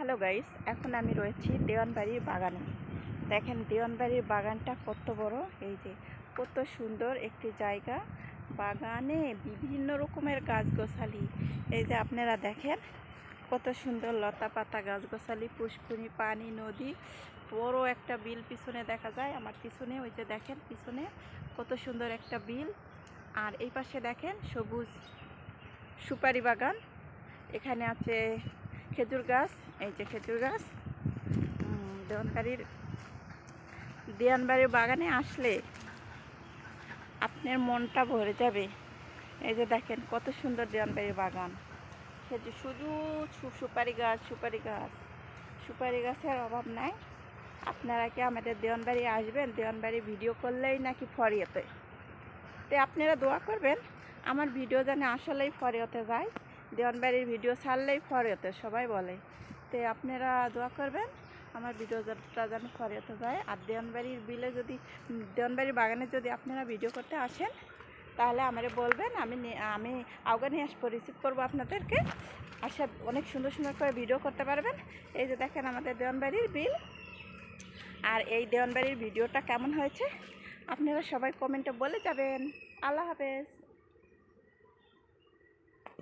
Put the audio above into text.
Hello guys, এখন আমি রয়েছি দেওয়ানবাড়ির বাগানে। দেখেন দেওয়ানবাড়ির বাগানটা কত বড়, এই যে কত সুন্দর একটি জায়গা। বাগানে বিভিন্ন রকমের গাছগাছালি, এই যে আপনারা দেখেন কত সুন্দর লতা পাতা গাছগাছালি, পুষ্করিণী, পানি, নদী, বড় একটা বিল পিছনে দেখা যায়। আমার পিছনে ওই যে দেখেন পিছনে কত সুন্দর একটা বিল। আর এই পাশে দেখেন সবুজ সুপারি বাগান, এখানে আছে খেজুর গাছ, এই যে খেজুর গাছ। দেওয়ানবাড়ির বাগানে আসলে আপনার মনটা ভরে যাবে। এই যে দেখেন কত সুন্দর দেওয়ানবাড়ির বাগান, খেজুর শুধু সুপারি গাছ, সুপারি গাছ, সুপারি গাছের অভাব নাই। আপনারা কি আমাদের দেওয়ানবাড়ি আসবেন? দেওয়ানবাড়ি ভিডিও করলেই নাকি ফরিয়াতে, তো আপনারা দোয়া করবেন আমার ভিডিও যেন আসলেই ফরিয়াতে যায়। দেওয়ানবাড়ির ভিডিও ছাড়লেই ফরিয়াতে সবাই বলে, তো আপনারা দোয়া করবেন আমার ভিডিওটা যেন ফরিয়াতে যায়। আর দেওয়ানবাড়ির বিলে যদি, দেওয়ানবাড়ির বাগানে যদি আপনারা ভিডিও করতে আসেন তাহলে আমারে বলবেন, আমি আউগা নিয়ে আসবো, রিসিভ করবো আপনাদেরকে। আসে অনেক সুন্দর সুন্দর করে ভিডিও করতে পারবেন। এই যে দেখেন আমাদের দেওয়ানবাড়ির বিল। আর এই দেওয়ানবাড়ির ভিডিওটা কেমন হয়েছে আপনারা সবাই কমেন্টে বলে যাবেন। আল্লাহ হাফেজ।